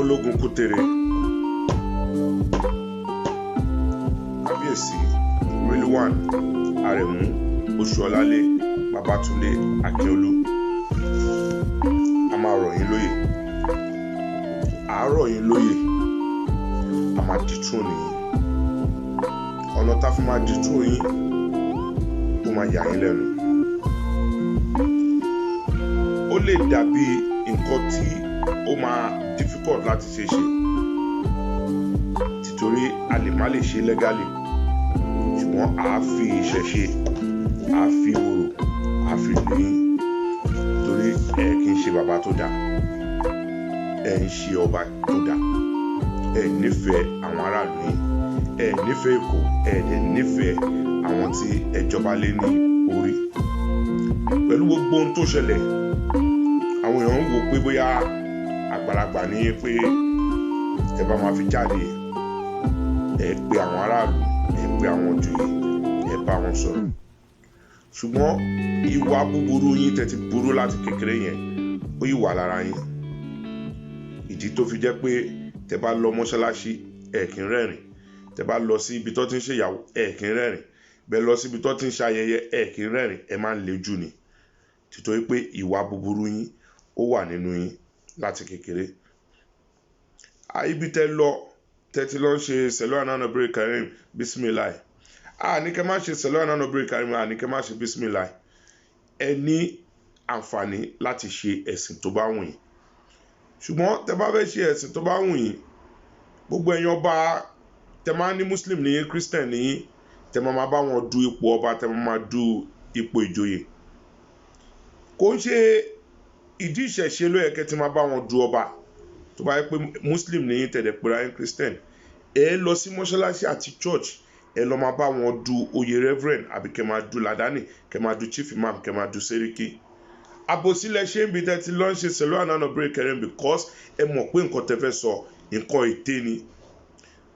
ọmọlógun kútere kábíyèsí Rilwan Aremu Oṣuọlálé Babátúndé Akínolú a máa rọ̀ yín lóyè àárọ̀ yín lóyè a máa dìtún nìyí ọ̀nà tá a fi máa dìtún yín ó máa yà yín lẹ́nu ó lè dàbí nǹkan tí ó máa difficult láti ṣe títorí a lè má lè ṣe legally ṣùgbọ́n a fi ìṣẹ̀ṣe a fi orò a fi lóyún torí ẹ kì í ṣe bàbá tó dáa ẹ ń ṣe ọba tó dáa ẹ nífẹ̀ẹ́ àwọn aráàlú yìí ẹ nífẹ̀ẹ́ Èkó ẹ dẹ̀ nífẹ̀ẹ́ àwọn tí ẹ jọba lé ní orí pẹ̀lú gbogbo ohun tó ṣẹlẹ̀ àwọn èèyàn ń wò pé bóyá àgbàlagbà ní pé ẹ bá máa fi jáde ẹ pé àwọn aráàlú ẹ pé àwọn òjòyè ẹ bá wọn sọ̀rọ̀ ṣùgbọ́n ìwà búburú yín tẹ́ ti burú láti kékeré yẹn ó yìí wà lára yín ìdí tó fi jẹ́ pé tẹ́ bá lọ mọ́ṣáláṣí ẹ kì í rẹ́rìn tẹ́ bá lọ sí ibi tó ti ń ṣèyàwó ẹ kì í rẹ́rìn bẹ́ẹ̀ lọ sí ibi tó ti ń ṣayẹyẹ ẹ kì í rẹ́rìn ẹ máa ń lejú ni títorí pé ìwà búburú yín ó wà nínú yín láti kékeré ibi tẹ́ lọ tẹ́ ti lọ ń ṣe sẹ̀lọ́ ànánàbírí karim bisimilahi ní kẹ́ má ṣe sẹ̀lọ́ ànánàbírí karim ní kẹ́ má ṣe bisimilahi ẹ ní àǹfààní láti ṣe ẹ̀sìn tó bá wù yín ṣùgbọ́n tẹ́ bá fẹ́ ṣe ẹ̀sìn tó bá wù yín gbogbo ẹ̀yin ọba tẹ́ máa ní muslim ní christian ní tẹ́ máa bá wọn du ipò ọba tẹ́ máa du ipò ìjòyè kò ń ṣe ìdí ìṣẹ̀ṣe ló yẹ kẹ́ ti máa bá wọn du ọba tó bá yẹ pé muslim ní tẹ̀lé pera yín christian ẹ lọ sí mọ́ṣáláṣí àti church ẹ lọ máa bá wọn du oyè reverend àbí kẹ́ máa du ladani kẹ́ máa du chief imam kẹ́ máa du seriki àbòsílẹ̀ ṣé ń bi tẹ́ ti lọ ń ṣe sẹ̀lú ànánàbírí karim because ẹ mọ̀ pé nǹkan tẹ́ fẹ́ sọ nǹkan ète ni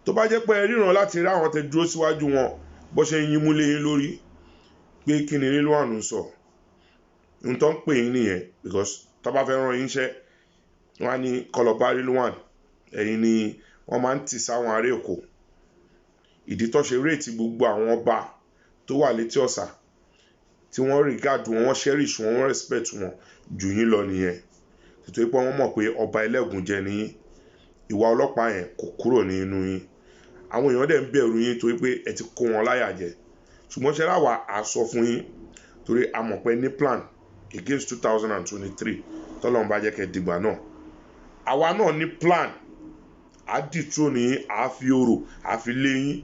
tó bá jẹ́ pé ẹ ríran láti rí àwọn tẹ́ dúró síwájú wọn bó ṣe ń yín mú lé yín lórí pé kí ni Rilwan ń sọ n tó ń pè yín nìyẹn because tó bá fẹ́ ràn yín iṣẹ́ wọn á ní kọlọ̀bá Rilwan ẹ̀yin ni wọ́n máa ń tì sáwọn ará Èkó ìdí tó ṣe réètì gbogbo àwọn ọba tó wà létí ọ̀sà tí wọ́n regard wọn wọ́n cherish wọn wọ́n respect wọn jù yín lọ nìyẹn nítorí pé wọ́n mọ̀ pé ọba ẹlẹ́gùnjẹ ni yín ìwà ọlọ́pàá yẹn kò kúrò ní inú yín àwọn èèyàn dẹ̀ ń bẹ̀rù yín torí pé ẹ ti kó wọn láyà jẹ ṣùgbọ́n ṣe láwa á sọ fún yín torí a mọ̀ pé ní plan against 2023 tọ́lọ́run bá jẹ́ kẹ́ dìgbà náà àwa náà ní plan á dìtró ní á fi orò á fi lé yín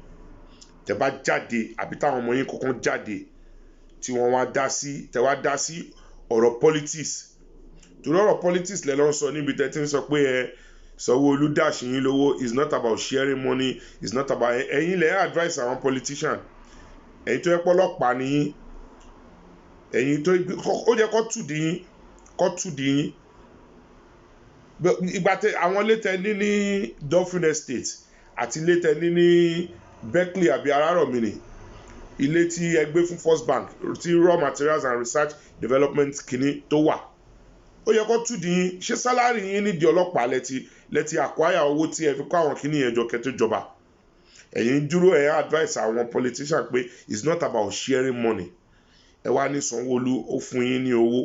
tẹ́ bá jáde àbí táwọn ọmọ yín kọ̀ọ̀kan jáde tí wọ́n wá dá sí tẹ́ wá dá sí ọ̀rọ̀ politics torí ọ̀rọ̀ politics lẹ́ lọ́ ń sọ níbi tẹ́ ti ń sọ pé Sanwó-Olú dáṣì yín lówó is not about sharing money is not about ẹ̀yin lẹ́ advice àwọn politician ẹ̀yin tó yẹ pọ́lọ́pàá ní yín ẹ̀yin tó ó jẹ́ kó tùdí yín ìgbà tẹ àwọn létẹ ní Dolphin Estate àti létẹ ní Berkeley àbí Arárọ̀mí ilé tí ẹ gbé fún First Bank tí raw materials and research development kìíní tó wà ó yẹ kó tùdí yín ṣé sálárì yín nídìí ọlọ́pàá lẹ́tí àkwáyà owó tí ẹ fi kó àwọn kìíní yẹn jọ kẹ́ tó jọba ẹ̀yin dúró ẹ̀ advice àwọn politician pé it's not about sharing money ẹ wá ní Sanwó-Olú ó fún yín ní owó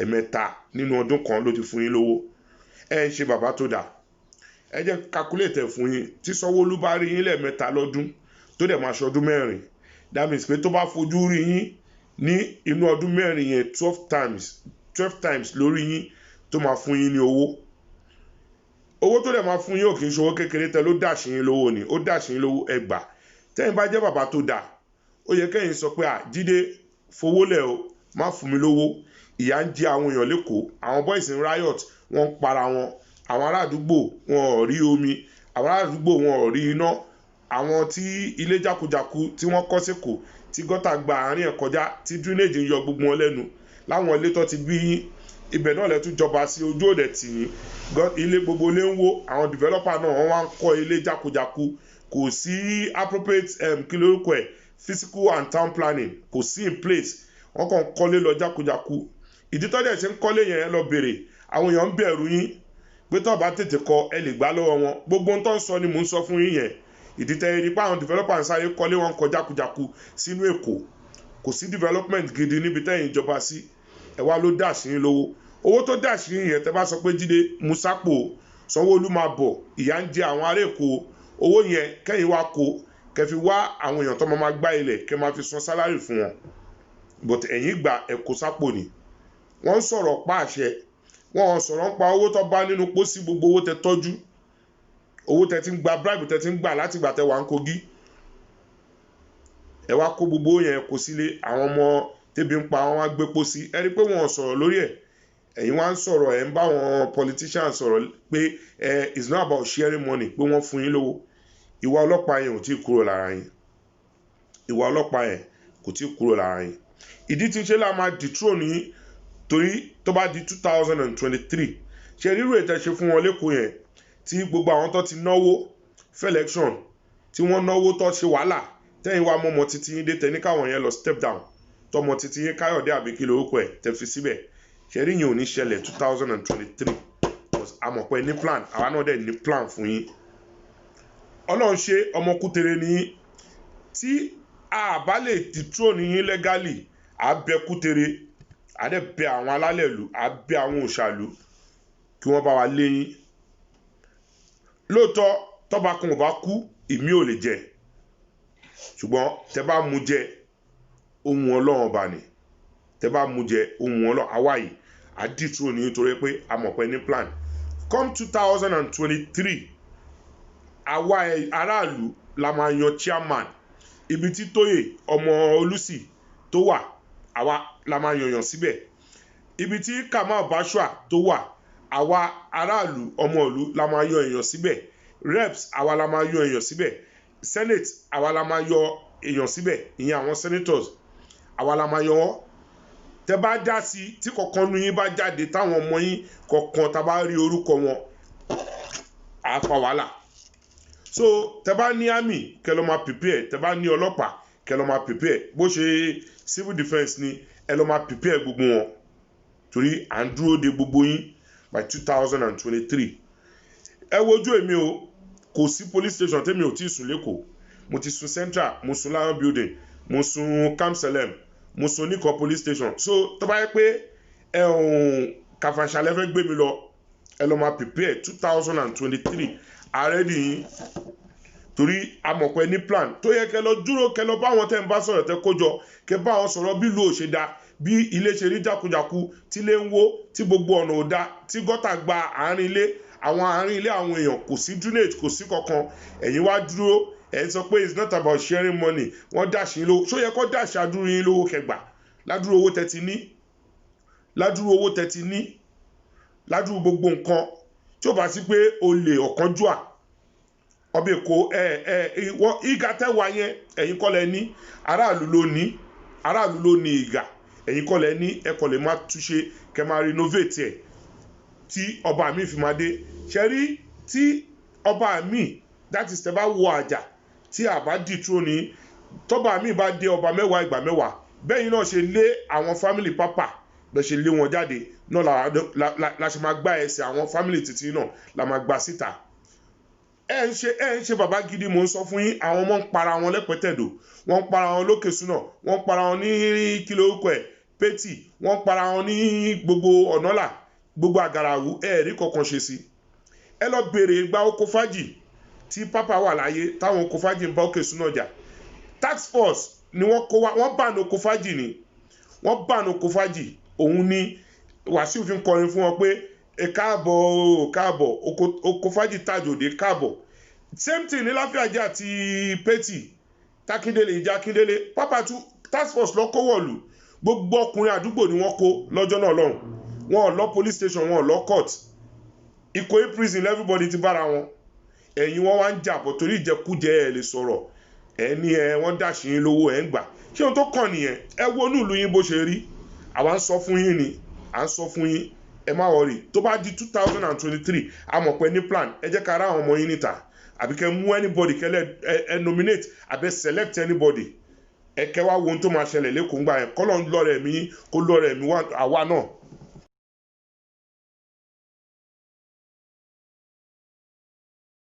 ẹ̀mẹ́ta nínú ọdún kan ló ti fún yín lówó ẹ ń ṣe bàbá tó dáa ẹ jẹ́ calculate fún yín tí Sanwó-Olú bá rí yín lẹ́ẹ̀mẹ́ta lọ́dún tó dẹ̀ máa ṣọdún mẹ́rin that means pé tó bá fojú rí yín ní inú ọdún mẹ́rin yẹn 12 times lórí yín tó máa fún yín ní owó tó dẹ̀ máa fún yín ò kì í ṣòwò kékeré tẹ ló dàṣì yín lówó ni ó dàṣì yín lówó ẹgbà tẹ́yìn bá jẹ́ bàbá tó dáa ó yẹ kẹ́yìn sọ pé Jídé fowó lẹ̀ o má fún mi lówó ìyà ń jẹ àwọn èèyàn lẹ́kọ̀ọ́ àwọn boys in riot wọ́n ń para wọn àwọn ará àdúgbò wọn ò rí omi àwọn ará àdúgbò wọn ò rí iná àwọn tí ilé jákujàku tí wọ́n kọ́ sẹ́kọ̀ọ́ tí gọ́tà gba àárín ẹ̀ kọjá tí drainage ń yọ gbogbo wọn lẹ́nu láwọn ilé tó ti bí yín ibẹ̀ náà lẹ́tún jọba sí ojú òde tì yín ilé gbogbo ilé ń wó àwọn developer náà wọ́n wá ń kọ́ ilé jákujàku kò sí appropriate kí lórúkọ ẹ̀ physical and town planning kò sí in place wọ́n kàn kọ́lé lọ jákujàku ìdí tó dẹ̀ ṣe ń kọ́lé yẹn lọ bèrè àwọn èèyàn ń bẹ̀rù yín pé tó bá tètè kọ ẹ lè gbà lọ́wọ́ wọn gbogbo ohun tó ń sọ ni mò ń sọ fún yín yẹn ìdí tẹ́ ẹ rí pé àwọn developer ń sáré kọ́lé wọn kọ jákujáku sínú Èkó kò sí development gidi níbi tẹ́yìn ìjọba sí ẹ wá ló dà sí yín lówó owó tó dà sí yín yẹn tẹ́ bá sọ pé Jídé Musapo Sanwó-Olú máa bọ̀ ìyà ń jẹ àwọn ará Èkó owó yẹn kẹ́yìn wá kó kẹ́ fi wá àwọn èèyàn tó máa gbá ilẹ̀ kẹ́ máa fi san sálárì fún wọn but ẹ̀yin gbà ẹ kó sápò ni wọ́n ń sọ̀rọ̀ pa àṣẹ wọ́n sọ̀rọ̀ ń pa owó tó bá nínú pósí gbogbo owó tẹ́ tọ́jú owó tẹ́ ti ń gba bribe tẹ́ ti ń gbà láti gbà tẹ́ wà ń Kogi ẹ wá kó gbogbo yẹn kó sílé àwọn ọmọ tẹ́bi ń pa wọn wá gbé pósí ẹ rí pé wọ́n sọ̀rọ̀ lórí ẹ̀ ẹ̀yin wá ń sọ̀rọ̀ ẹ̀ ń bá wọn politicians sọ̀rọ̀ pé it's not about sharing money pé wọ́n fún yín lówó ìwà ọlọ́pàá yẹn ò tí kúrò lára yín ìwà ọlọ́pàá yẹn kò tí kúrò lára yín ìdí tí ń ṣe lá máa dethrone yín torí tó bá di 2023 ṣe rírò ètò ṣe fún wọn lẹ́kọ̀ọ́ yẹn tí gbogbo àwọn tó ti náwó fẹ́lẹ́kṣọ̀n tí wọ́n náwó tó ṣe wàhálà tẹ́yìn wá mọ́mọ́ títí yín dé tẹ́ní káwọn yẹn lọ step down tọmọ títí yín Káyọ̀dé àbíkí lórúkọ ẹ̀ tẹ́ fi síbẹ̀ ṣe rí yẹn ò ní ṣẹlẹ̀ 2023 àmọ̀pẹ́ ní plan àwa náà dẹ̀ ní plan fún yín Ọlọ́run ṣe ọmọ Kútèrè ní tí a bá lè dethrone yín legally a bẹ Kútèrè a dẹ̀ bẹ àwọn alálẹ̀ ìlú a bẹ àwọn òṣàlú kí wọ́n bá wa lé yín lóòótọ́ tọ́ba kan ò bá kú ìmí ò lè jẹ ṣùgbọ́n tẹ bá mú jẹ ohun Ọlọ́run ọba ni tẹ bá mú jẹ ohun Ọlọ́run àwa yìí a dethrone ní nítorí pé a mọ̀ pé ní plan come 2023 àwa aráàlú la máa yan chairman ibi tí Tóyè ọmọ Olùsì tó wà àwa la máa yàn síbẹ̀ ibi tí Kamal Bashua tó wà àwa aráàlú ọmọ ìlú la máa yan èèyàn síbẹ̀ reps àwa la máa yan èèyàn síbẹ̀ senate àwa la máa yan èèyàn síbẹ̀ ìyẹn àwọn senators àwa la máa yan wọ́n tẹ bá dá sí tí kọ̀ọ̀kan nu yín bá jáde táwọn ọmọ yín kọ̀ọ̀kan tá bá rí orúkọ wọn á pa wàhálà so tẹ bá ní army kẹ́ lọ máa prepare tẹ bá ní ọlọ́pàá kẹ́ lọ máa prepare bó ṣe civil defence ni ẹ lọ máa prepare gbogbo wọn torí à ń dúró de gbogbo yín by 2023 ẹ wojú èmi o kò sí police station tẹ́mi ò tí ì sùn lẹ́kọ̀ọ́ mo ti sùn central mo sùn lion building mo sùn Kamselem mo sùn Nìkan police station so tó bá yẹ pé Kàfàǹṣà fẹ́ gbé mi lọ ẹ lọ máa prepare 2023 ààrẹ nìyí torí amọ̀pẹ́ ní plan tó yẹ kẹ́ lọ dúró kẹ́ lọ bá wọn tẹ́ ń bá sọ̀rọ̀ tẹ́ kójọ kẹ́ bá wọn sọ̀rọ̀ bí ìlú ò ṣe dá bí ilé ṣe rí jákujàku tí ilé ń wó tí gbogbo ọ̀nà ò dá tí gọ́tà gba àárín ilé àwọn èèyàn kò sí drainage kò sí kankan ẹ̀yin wá dúró ẹ̀ sọ pé it's not about sharing money wọ́n dàṣí lówó ṣó yẹ kó dàṣí adúrú yín lówó kẹgbà ládúró owó tẹ́ ti ní ládúró gbogbo nǹkan tí ó bá sí pé olè ọ̀kánjúà ọbẹ̀ èkó ìgà tẹ́wà yẹn ẹ̀yin kọ́ lẹ ní aráàlú ló ní ìgà ẹ̀yin kọ́ lẹ ní ẹ̀kọ́ lè má túnṣe kẹ́ máa renovate ẹ̀ tí ọba mi fi máa dé ṣe rí tí ọba mi that is tẹ́ bá wọ àjà tí àbá dethrone ní tọ́ba mi bá dé ọba mẹ́wàá ìgbà mẹ́wàá bẹ́yìn náà ṣe lé àwọn family papa bẹ́ẹ̀ ṣe lé wọn jáde náà la ṣe máa gbá ẹsẹ̀ àwọn family títí náà la máa gbá síta ẹ ń ṣe bàbá gidi mò ń sọ fún yín àwọn ọmọ ń para wọn lẹ́pẹ̀tẹ̀dò wọ́n ń para wọn lókè súnà wọ́n ń para wọn ní kílò orúkọ ẹ̀ pétì wọ́n ń para wọn ní gbogbo ọ̀nọ́là gbogbo àgàràwù rí kankan ṣe sí ẹ lọ bèrè ìgbà oko fájì tí pápá wà láyé táwọn oko fájì ń bá òkè súnà jà tax force ni wọ́n kó wá wọ́n bá ní oko fájì ni wọ́n bá ní oko fájì òun ni Wàsíù fi ń kọrin fún wọn pé káàbọ̀ oko fájì tàjòdè káàbọ̀ same thing ní Láfíàjì àti pétì tákíndélé ìjà kíndélé pápá tún task force lọ kó wọ̀lú gbogbo ọkùnrin àdúgbò ni wọ́n kó lọ́jọ́ náà lọ́hùn wọn ò lọ police station wọn ò lọ court Ìkòyí prison everybody ti bára wọn ẹ̀yin wọn wá ń jàbọ̀ torí ìjẹkújẹ ẹ̀ lè sọ̀rọ̀ ẹ̀ ní wọ́n dàṣì yín lówó ẹ̀ ń gbà ṣé ohun tó kàn nìyẹn ẹ wo inú ìlú yín bó ṣe rí àwa ń sọ fún yín ni à ń sọ fún yín ẹ má wọrí tó bá di 2023 a mọ̀ pé ní plan ẹ jẹ́ ká ra àwọn ọmọ yín níta àbí kẹ́ mú anybody kẹ́lẹ́ ẹ nominate àbí select anybody ẹ kẹ́ wá wo ohun tó máa ṣẹlẹ̀ lẹ́kọ̀ọ́ ńgbà yẹn kọ́lọ́ ń lọ́rẹ̀ mi kó lọ́rẹ̀ mi àwa náà